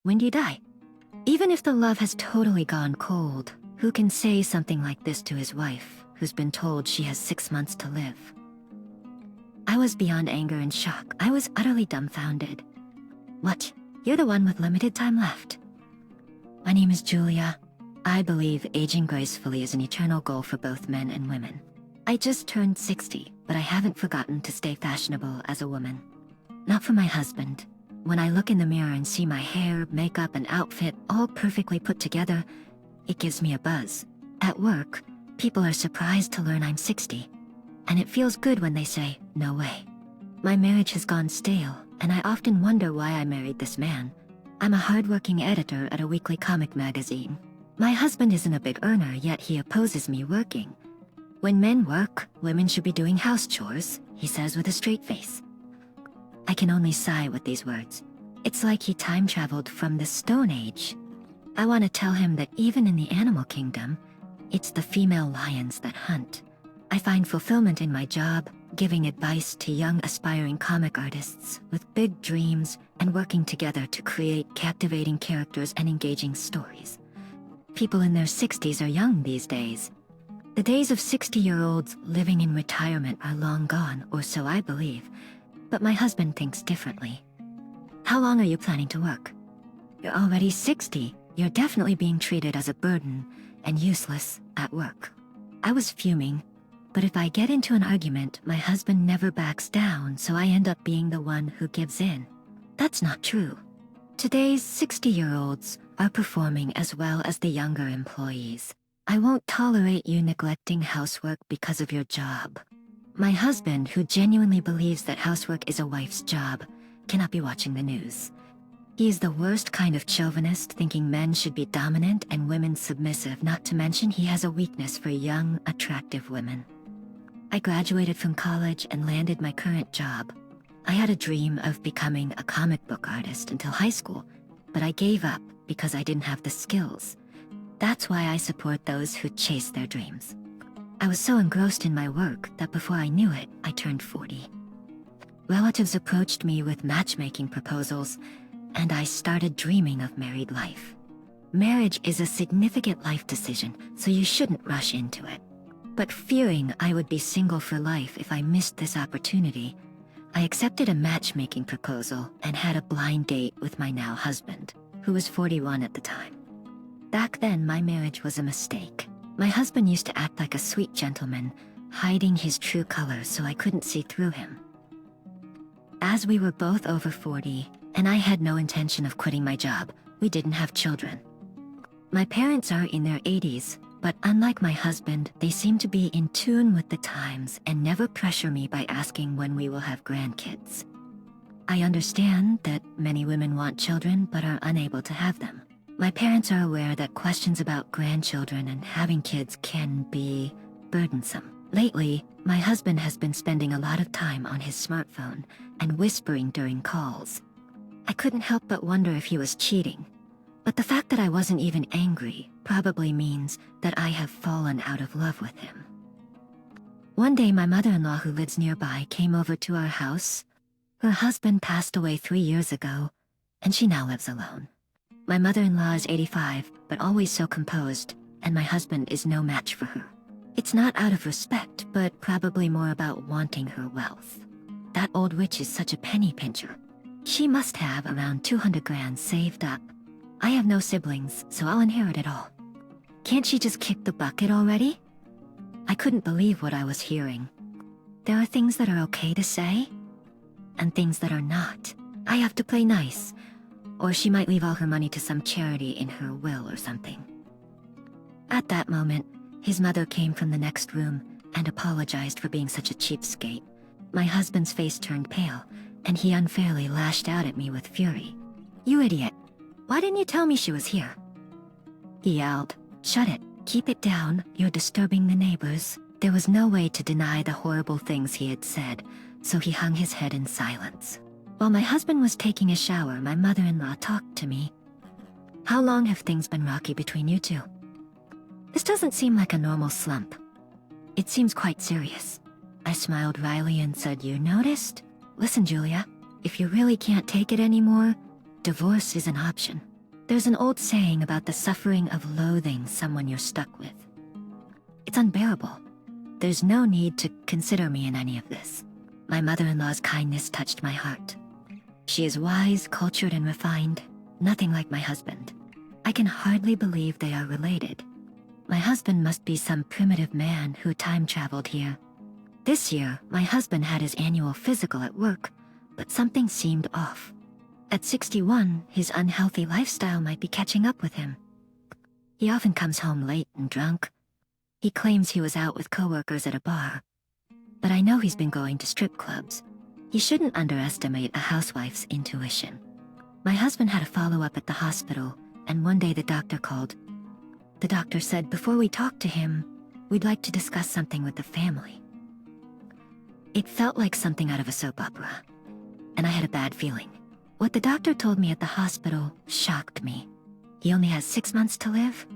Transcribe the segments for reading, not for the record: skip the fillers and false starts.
When do you die? Even if the love has totally gone cold, who can say something like this to his wife, who's been told she has 6 months to live? I was beyond anger and shock. I was utterly dumbfounded. What? You're the one with limited time left. My name is Julia. I believe aging gracefully is an eternal goal for both men and women. I just turned 60, but I haven't forgotten to stay fashionable as a woman. Not for my husband. When I look in the mirror and see my hair, makeup, and outfit all perfectly put together, it gives me a buzz. At work, people are surprised to learn I'm 60. And it feels good when they say, no way. My marriage has gone stale, and I often wonder why I married this man. I'm a hardworking editor at a weekly comic magazine. My husband isn't a big earner, yet he opposes me working. When men work, women should be doing house chores, he says with a straight face. I can only sigh with these words. It's like he time traveled from the Stone Age. I want to tell him that even in the animal kingdom, it's the female lions that hunt. I find fulfillment in my job, giving advice to young aspiring comic artists with big dreams and working together to create captivating characters and engaging stories. People in their 60s are young these days. The days of 60-year-olds living in retirement are long gone, or so I believe, but my husband thinks differently. How long are you planning to work? You're already 60. You're definitely being treated as a burden and useless at work. I was fuming, but if I get into an argument, my husband never backs down, so I end up being the one who gives in. That's not true. Today's 60-year-olds are performing as well as the younger employees. I won't tolerate you neglecting housework because of your job. My husband, who genuinely believes that housework is a wife's job, cannot be watching the news. He is the worst kind of chauvinist, thinking men should be dominant and women submissive, not to mention he has a weakness for young, attractive women. I graduated from college and landed my current job. I had a dream of becoming a comic book artist until high school, but I gave up because I didn't have the skills. That's why I support those who chase their dreams. I was so engrossed in my work that before I knew it, I turned 40. Relatives approached me with matchmaking proposals, and I started dreaming of married life. Marriage is a significant life decision, so you shouldn't rush into it. But fearing I would be single for life if I missed this opportunity, I accepted a matchmaking proposal and had a blind date with my now husband, who was 41 at the time. Back then, my marriage was a mistake. My husband used to act like a sweet gentleman, hiding his true colors so I couldn't see through him. As we were both over 40, and I had no intention of quitting my job, we didn't have children. My parents are in their 80s, but unlike my husband, they seem to be in tune with the times and never pressure me by asking when we will have grandkids. I understand that many women want children but are unable to have them. My parents are aware that questions about grandchildren and having kids can be burdensome. Lately, my husband has been spending a lot of time on his smartphone and whispering during calls. I couldn't help but wonder if he was cheating. But the fact that I wasn't even angry probably means that I have fallen out of love with him. One day, my mother-in-law, who lives nearby, came over to our house. Her husband passed away 3 years ago, and she now lives alone. My mother-in-law is 85, but always so composed, and my husband is no match for her. It's not out of respect, but probably more about wanting her wealth. That old witch is such a penny pincher. She must have around 200 grand saved up. I have no siblings, so I'll inherit it all. Can't she just kick the bucket already? I couldn't believe what I was hearing. There are things that are okay to say, and things that are not. I have to play nice, or she might leave all her money to some charity in her will or something. At that moment, his mother came from the next room and apologized for being such a cheapskate. My husband's face turned pale, and he unfairly lashed out at me with fury. "You idiot! Why didn't you tell me she was here?" He yelled, "Shut it! Keep it down, you're disturbing the neighbors." There was no way to deny the horrible things he had said, so he hung his head in silence. While my husband was taking a shower, my mother-in-law talked to me. "How long have things been rocky between you two? This doesn't seem like a normal slump. It seems quite serious." I smiled wryly and said, "You noticed? Listen, Julia, if you really can't take it anymore, divorce is an option. There's an old saying about the suffering of loathing someone you're stuck with. It's unbearable. There's no need to consider me in any of this. My mother-in-law's kindness touched my heart. She is wise, cultured, and refined, nothing like my husband. I can hardly believe they are related. My husband must be some primitive man who time-traveled here. This year, my husband had his annual physical at work, but something seemed off. At 61, his unhealthy lifestyle might be catching up with him. He often comes home late and drunk. He claims he was out with coworkers at a bar. But I know he's been going to strip clubs. He shouldn't underestimate a housewife's intuition. My husband had a follow-up at the hospital, and one day the doctor called. The doctor said before we talked to him, we'd like to discuss something with the family. It felt like something out of a soap opera, and I had a bad feeling. What the doctor told me at the hospital shocked me. He only has 6 months to live?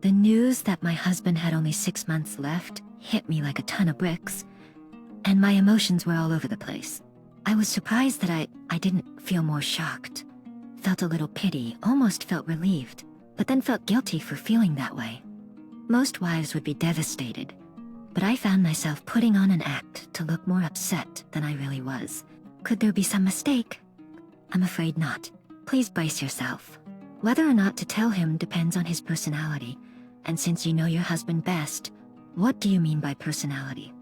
The news that my husband had only 6 months left hit me like a ton of bricks, and my emotions were all over the place. I was surprised that I didn't feel more shocked. Felt a little pity, almost felt relieved, but then felt guilty for feeling that way. Most wives would be devastated, but I found myself putting on an act to look more upset than I really was. Could there be some mistake? I'm afraid not. Please brace yourself. Whether or not to tell him depends on his personality, and since you know your husband best, what do you mean by personality?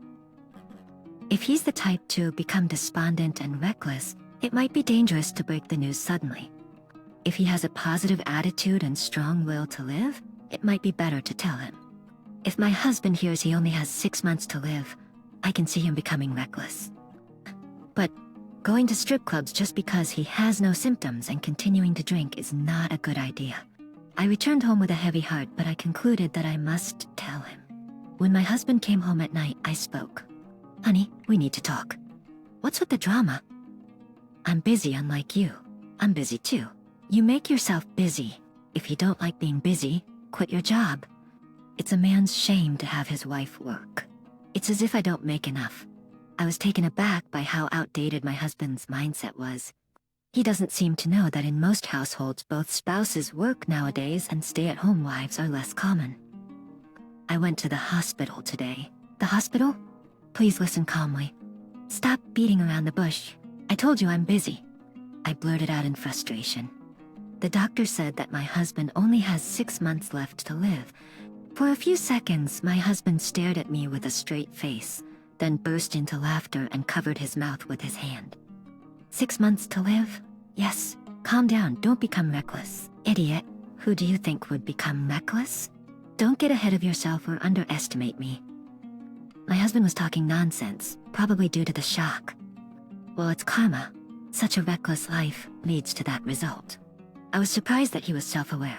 If he's the type to become despondent and reckless, it might be dangerous to break the news suddenly. If he has a positive attitude and strong will to live, it might be better to tell him. If my husband hears he only has 6 months to live, I can see him becoming reckless. But going to strip clubs just because he has no symptoms and continuing to drink is not a good idea. I returned home with a heavy heart, but I concluded that I must tell him. When my husband came home at night, I spoke. Honey, we need to talk. What's with the drama? I'm busy, unlike you. I'm busy too. You make yourself busy. If you don't like being busy, quit your job. It's a man's shame to have his wife work. It's as if I don't make enough. I was taken aback by how outdated my husband's mindset was. He doesn't seem to know that in most households both spouses work nowadays and stay-at-home wives are less common. I went to the hospital today. The hospital? Please listen calmly. Stop beating around the bush. I told you I'm busy. I blurted out in frustration. The doctor said that my husband only has 6 months left to live. For a few seconds, my husband stared at me with a straight face, then burst into laughter and covered his mouth with his hand. 6 months to live? Yes. Calm down, don't become reckless. Idiot, who do you think would become reckless? Don't get ahead of yourself or underestimate me. My husband was talking nonsense, probably due to the shock. Well, it's karma. Such a reckless life leads to that result. I was surprised that he was self-aware.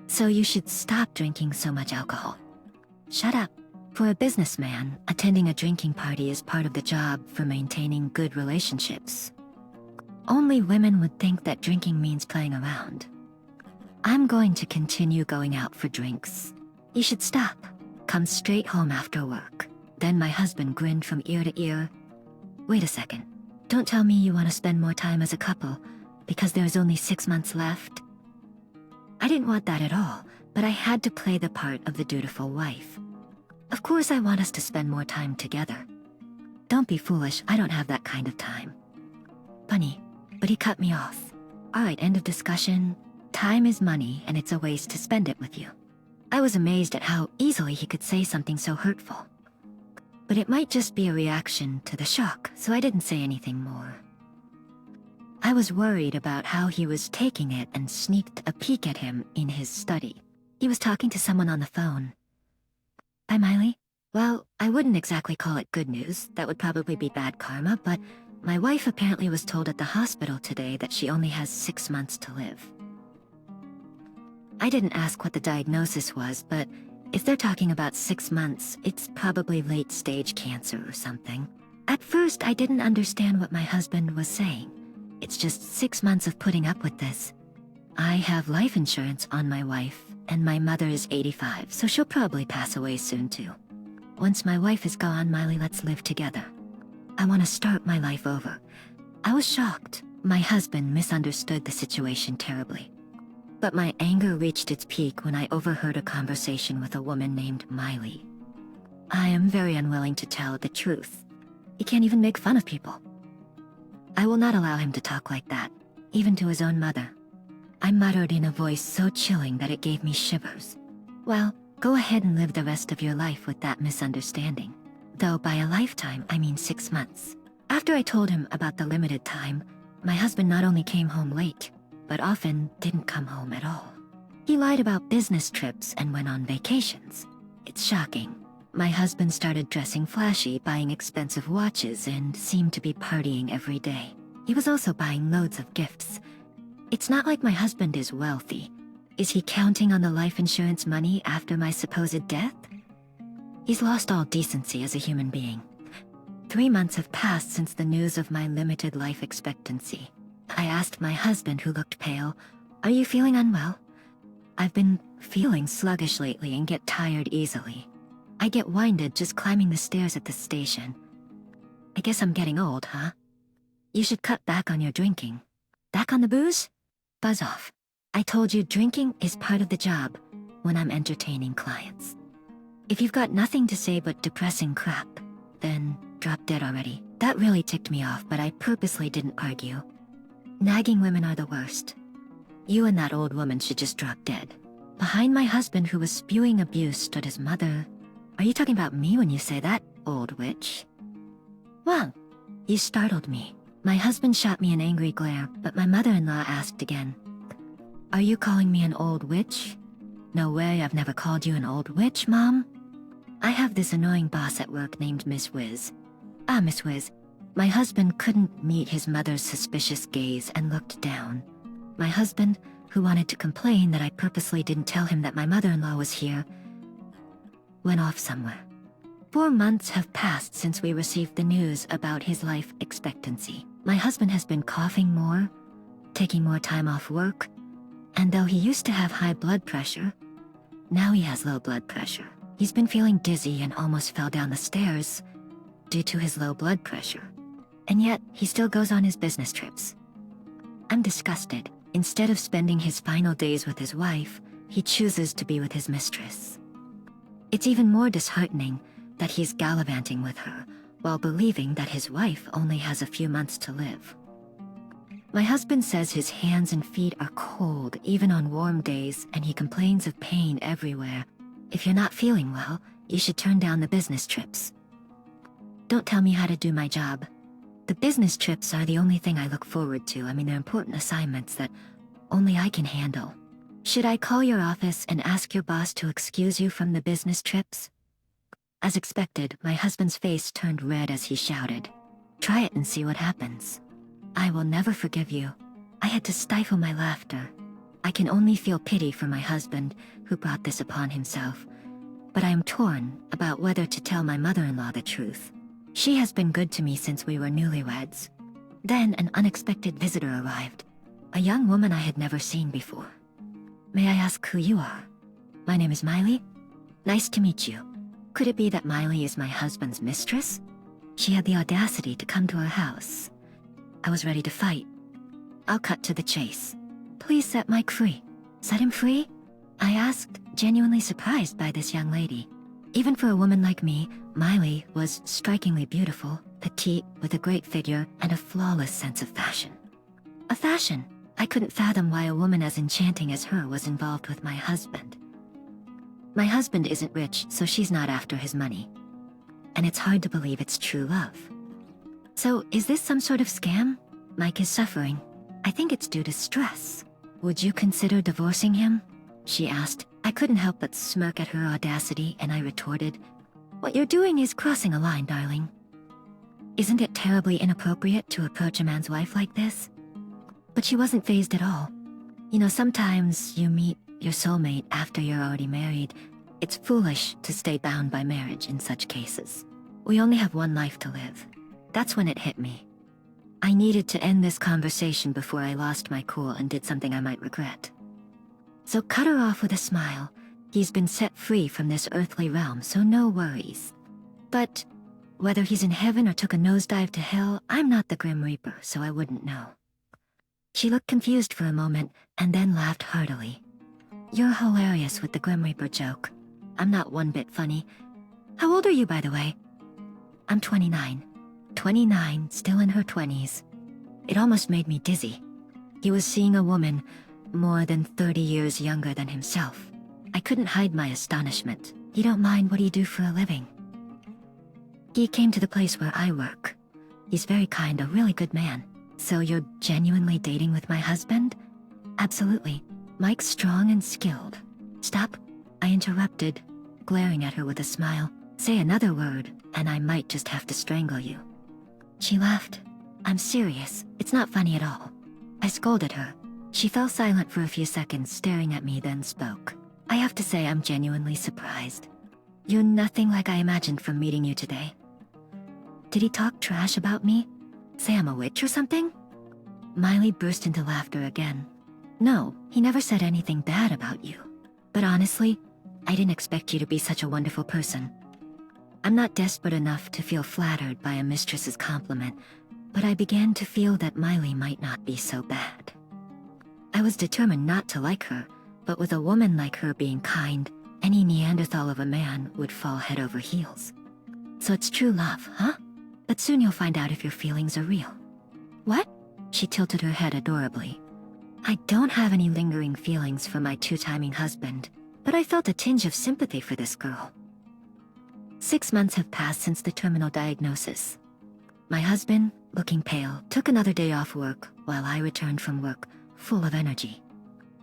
So you should stop drinking so much alcohol. Shut up. For a businessman, attending a drinking party is part of the job for maintaining good relationships. Only women would think that drinking means playing around. I'm going to continue going out for drinks. You should stop. Come straight home after work. Then my husband grinned from ear to ear. Wait a second. Don't tell me you want to spend more time as a couple, because there's only 6 months left. I didn't want that at all, but I had to play the part of the dutiful wife. Of course I want us to spend more time together. Don't be foolish, I don't have that kind of time. Funny, but he cut me off. Alright, end of discussion. Time is money, and it's a waste to spend it with you. I was amazed at how easily he could say something so hurtful. But it might just be a reaction to the shock, so I didn't say anything more. I was worried about how he was taking it and sneaked a peek at him in his study. He was talking to someone on the phone. Hi, Miley. Well, I wouldn't exactly call it good news. That would probably be bad karma, but my wife apparently was told at the hospital today that she only has 6 months to live. I didn't ask what the diagnosis was, but if they're talking about 6 months, it's probably late-stage cancer or something. At first, I didn't understand what my husband was saying. It's just 6 months of putting up with this. I have life insurance on my wife, and my mother is 85, so she'll probably pass away soon too. Once my wife is gone, Miley, let's live together. I want to start my life over. I was shocked. My husband misunderstood the situation terribly. But my anger reached its peak when I overheard a conversation with a woman named Miley. I am very unwilling to tell the truth. He can't even make fun of people. I will not allow him to talk like that, even to his own mother. I muttered in a voice so chilling that it gave me shivers. Well, go ahead and live the rest of your life with that misunderstanding. Though by a lifetime, I mean 6 months. After I told him about the limited time, my husband not only came home late, but often didn't come home at all. He lied about business trips and went on vacations. It's shocking. My husband started dressing flashy, buying expensive watches, and seemed to be partying every day. He was also buying loads of gifts. It's not like my husband is wealthy. Is he counting on the life insurance money after my supposed death? He's lost all decency as a human being. 3 months have passed since the news of my limited life expectancy. I asked my husband, who looked pale, "Are you feeling unwell?" "I've been feeling sluggish lately and get tired easily. I get winded just climbing the stairs at the station. I guess I'm getting old, huh? You should cut back on your drinking." "Back on the booze?" "Buzz off. I told you drinking is part of the job when I'm entertaining clients. If you've got nothing to say but depressing crap, then drop dead already." That really ticked me off, but I purposely didn't argue. Nagging women are the worst. You and that old woman should just drop dead. Behind my husband, who was spewing abuse, stood his mother. "Are you talking about me when you say that, old witch?" "Well, you startled me." My husband shot me an angry glare, but my mother-in-law asked again, "Are you calling me an old witch?" "No way, I've never called you an old witch, Mom." I have this annoying boss at work named Miss Wiz. Miss Wiz. My husband couldn't meet his mother's suspicious gaze and looked down. My husband, who wanted to complain that I purposely didn't tell him that my mother-in-law was here, went off somewhere. 4 months have passed since we received the news about his life expectancy. My husband has been coughing more, taking more time off work, and though he used to have high blood pressure, now he has low blood pressure. He's been feeling dizzy and almost fell down the stairs due to his low blood pressure. And yet, he still goes on his business trips. I'm disgusted. Instead of spending his final days with his wife, he chooses to be with his mistress. It's even more disheartening that he's gallivanting with her while believing that his wife only has a few months to live. My husband says his hands and feet are cold even on warm days, and he complains of pain everywhere. If you're not feeling well, you should turn down the business trips. Don't tell me how to do my job. The business trips are the only thing I look forward to. I mean, they're important assignments that only I can handle. Should I call your office and ask your boss to excuse you from the business trips? As expected, my husband's face turned red as he shouted, "Try it and see what happens." I will never forgive you. I had to stifle my laughter. I can only feel pity for my husband, who brought this upon himself. But I am torn about whether to tell my mother-in-law the truth. She has been good to me since we were newlyweds. Then an unexpected visitor arrived, a young woman I had never seen before. "May I ask who you are?" "My name is Miley. Nice to meet you." Could it be that Miley is my husband's mistress? She had the audacity to come to our house. I was ready to fight. I'll cut to the chase. "Please set Mike free." "Set him free?" I asked, genuinely surprised by this young lady. Even for a woman like me, Miley was strikingly beautiful, petite, with a great figure and a flawless sense of fashion. A fashion? I couldn't fathom why a woman as enchanting as her was involved with my husband. My husband isn't rich, so she's not after his money. And it's hard to believe it's true love. So, is this some sort of scam? Mike is suffering. I think it's due to stress. Would you consider divorcing him? She asked. I couldn't help but smirk at her audacity, and I retorted, "What you're doing is crossing a line, darling. Isn't it terribly inappropriate to approach a man's wife like this?" But she wasn't fazed at all. You know, sometimes you meet your soulmate after you're already married. It's foolish to stay bound by marriage in such cases. We only have one life to live. That's when it hit me. I needed to end this conversation before I lost my cool and did something I might regret. So cut her off with a smile. He's been set free from this earthly realm, so no worries. But whether he's in heaven or took a nosedive to hell, I'm not the Grim Reaper, so I wouldn't know. She looked confused for a moment and then laughed heartily. You're hilarious with the Grim Reaper joke. I'm not one bit funny. How old are you, by the way? I'm 29. 29, still in her 20s. It almost made me dizzy. He was seeing a woman more than 30 years younger than himself. I couldn't hide my astonishment. You don't mind what you do for a living? He came to the place where I work. He's very kind, a really good man. So you're genuinely dating with my husband? Absolutely. Mike's strong and skilled. Stop, I interrupted, glaring at her with a smile. Say another word, and I might just have to strangle you. She laughed. I'm serious. It's not funny at all. I scolded her. She fell silent for a few seconds, staring at me, then spoke. I have to say I'm genuinely surprised. You're nothing like I imagined from meeting you today. Did he talk trash about me? Say I'm a witch or something? Miley burst into laughter again. No, he never said anything bad about you. But honestly, I didn't expect you to be such a wonderful person. I'm not desperate enough to feel flattered by a mistress's compliment, but I began to feel that Miley might not be so bad. I was determined not to like her, but with a woman like her being kind, any Neanderthal of a man would fall head over heels. So it's true love, huh? But soon you'll find out if your feelings are real. What? She tilted her head adorably. I don't have any lingering feelings for my two-timing husband, but I felt a tinge of sympathy for this girl. 6 months have passed since the terminal diagnosis. My husband, looking pale, took another day off work while I returned from work, full of energy.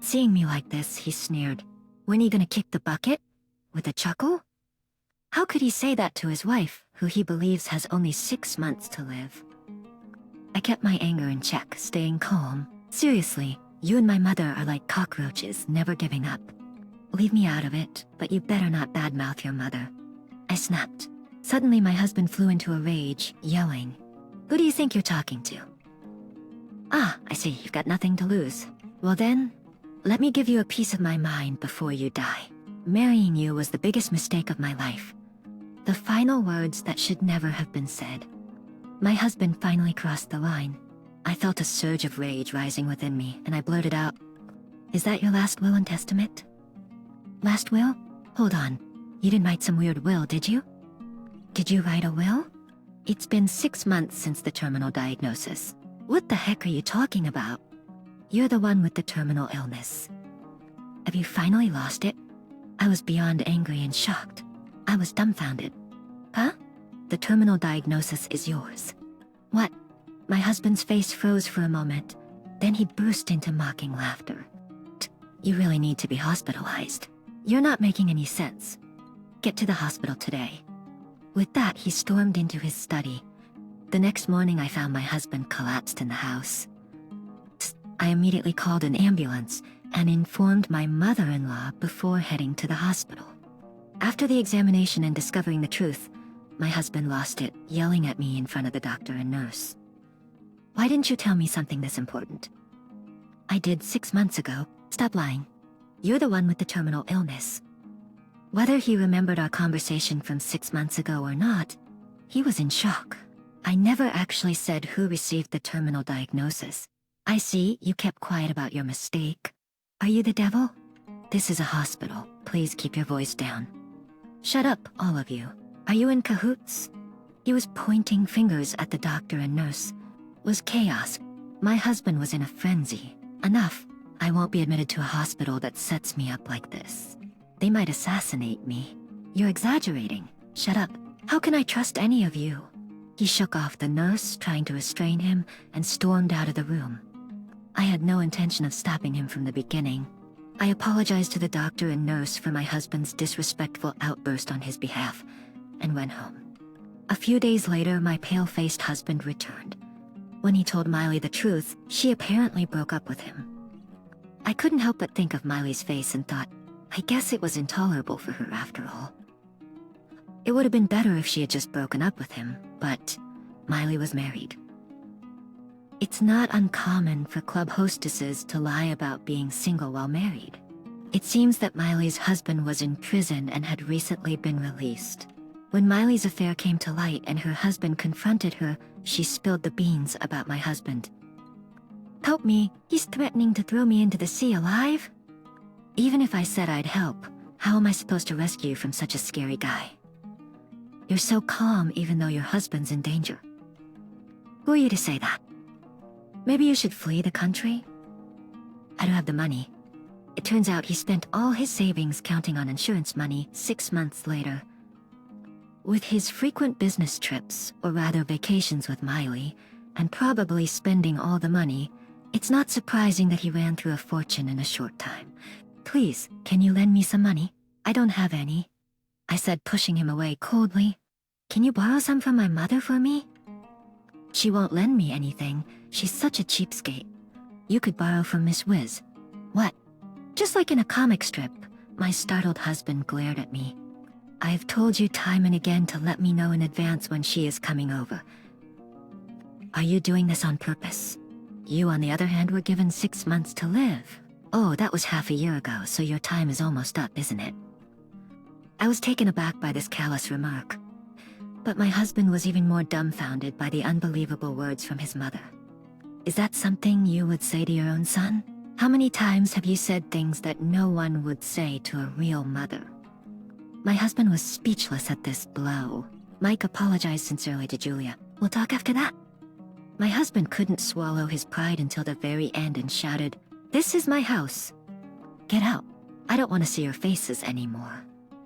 Seeing me like this, he sneered. When are you gonna kick the bucket? With a chuckle? How could he say that to his wife, who he believes has only 6 months to live? I kept my anger in check, staying calm. Seriously, you and my mother are like cockroaches, never giving up. Leave me out of it, but you better not badmouth your mother. I snapped. Suddenly my husband flew into a rage, yelling, Who do you think you're talking to? Ah, I see, you've got nothing to lose. Well then, let me give you a piece of my mind before you die. Marrying you was the biggest mistake of my life. The final words that should never have been said. My husband finally crossed the line. I felt a surge of rage rising within me, and I blurted out, Is that your last will and testament? Last will? Hold on. You didn't write some weird will, did you? Did you write a will? It's been 6 months since the terminal diagnosis. What the heck are you talking about? You're the one with the terminal illness. Have you finally lost it? I was beyond angry and shocked. I was dumbfounded. Huh? The terminal diagnosis is yours. What? My husband's face froze for a moment. Then he burst into mocking laughter. You really need to be hospitalized. You're not making any sense. Get to the hospital today. With that, he stormed into his study. The next morning, I found my husband collapsed in the house. I immediately called an ambulance and informed my mother-in-law before heading to the hospital. After the examination and discovering the truth, my husband lost it, yelling at me in front of the doctor and nurse. Why didn't you tell me something this important? I did 6 months ago. Stop lying. You're the one with the terminal illness. Whether he remembered our conversation from 6 months ago or not, he was in shock. I never actually said who received the terminal diagnosis. I see you kept quiet about your mistake. Are you the devil? This is a hospital. Please keep your voice down. Shut up, all of you. Are you in cahoots? He was pointing fingers at the doctor and nurse. It was chaos. My husband was in a frenzy. Enough. I won't be admitted to a hospital that sets me up like this. They might assassinate me. You're exaggerating. Shut up. How can I trust any of you? He shook off the nurse, trying to restrain him, and stormed out of the room. I had no intention of stopping him from the beginning. I apologized to the doctor and nurse for my husband's disrespectful outburst on his behalf, and went home. A few days later, my pale-faced husband returned. When he told Miley the truth, she apparently broke up with him. I couldn't help but think of Miley's face and thought, I guess it was intolerable for her after all. It would have been better if she had just broken up with him, but Miley was married. It's not uncommon for club hostesses to lie about being single while married. It seems that Miley's husband was in prison and had recently been released. When Miley's affair came to light and her husband confronted her, she spilled the beans about my husband. Help me, he's threatening to throw me into the sea alive. Even if I said I'd help, how am I supposed to rescue you from such a scary guy? You're so calm even though your husband's in danger. Who are you to say that? Maybe you should flee the country? I don't have the money. It turns out he spent all his savings counting on insurance money 6 months later. With his frequent business trips, or rather vacations with Miley, and probably spending all the money, it's not surprising that he ran through a fortune in a short time. Please, can you lend me some money? I don't have any, I said, pushing him away coldly. Can you borrow some from my mother for me? She won't lend me anything. She's such a cheapskate. You could borrow from Miss Wiz. What? Just like in a comic strip, my startled husband glared at me. I've told you time and again to let me know in advance when she is coming over. Are you doing this on purpose? You, on the other hand, were given 6 months to live. Oh, that was half a year ago, so your time is almost up, isn't it? I was taken aback by this callous remark. But my husband was even more dumbfounded by the unbelievable words from his mother. Is that something you would say to your own son? How many times have you said things that no one would say to a real mother? My husband was speechless at this blow. Mike apologized sincerely to Julia. We'll talk after that. My husband couldn't swallow his pride until the very end and shouted, "This is my house. Get out. I don't want to see your faces anymore."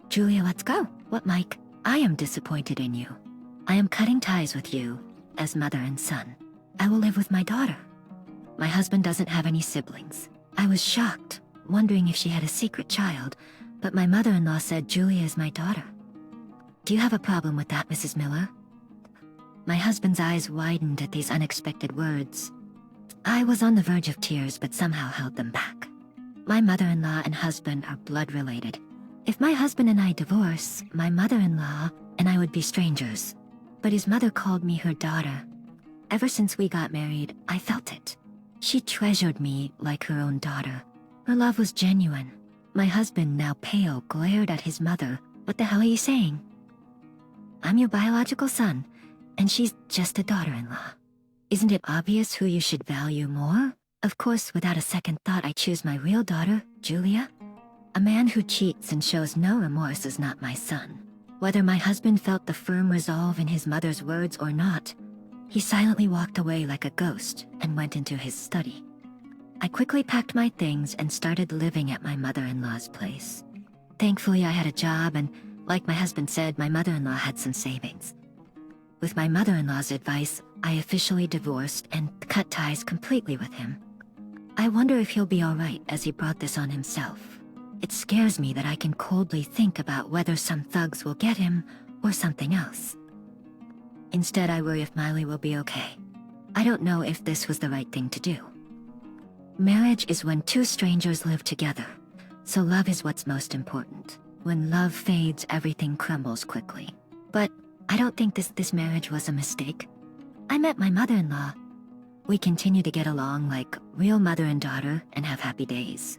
Julia, let's go. What, Mike? I am disappointed in you. I am cutting ties with you, as mother and son. I will live with my daughter. My husband doesn't have any siblings. I was shocked, wondering if she had a secret child, but my mother-in-law said Julia is my daughter. Do you have a problem with that, Mrs. Miller? My husband's eyes widened at these unexpected words. I was on the verge of tears, but somehow held them back. My mother-in-law and husband are blood-related. If my husband and I divorce, my mother-in-law and I would be strangers. But his mother called me her daughter. Ever since we got married, I felt it. She treasured me like her own daughter. Her love was genuine. My husband, now pale, glared at his mother. What the hell are you saying? I'm your biological son, and she's just a daughter-in-law. Isn't it obvious who you should value more? Of course, without a second thought, I choose my real daughter, Julia. A man who cheats and shows no remorse is not my son. Whether my husband felt the firm resolve in his mother's words or not, he silently walked away like a ghost and went into his study. I quickly packed my things and started living at my mother-in-law's place. Thankfully, I had a job and, like my husband said, my mother-in-law had some savings. With my mother-in-law's advice, I officially divorced and cut ties completely with him. I wonder if he'll be alright as he brought this on himself. It scares me that I can coldly think about whether some thugs will get him or something else. Instead, I worry if Miley will be okay. I don't know if this was the right thing to do. Marriage is when two strangers live together, so love is what's most important. When love fades, everything crumbles quickly. But I don't think this marriage was a mistake. I met my mother-in-law. We continue to get along like real mother and daughter and have happy days.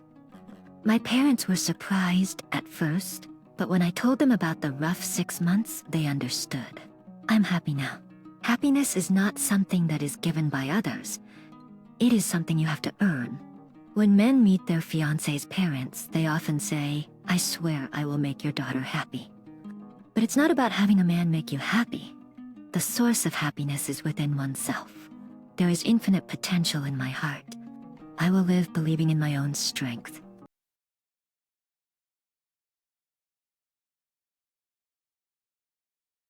My parents were surprised at first, but when I told them about the rough 6 months, they understood. I'm happy now. Happiness is not something that is given by others. It is something you have to earn. When men meet their fiancé's parents, they often say, "I swear I will make your daughter happy." But it's not about having a man make you happy. The source of happiness is within oneself. There is infinite potential in my heart. I will live believing in my own strength.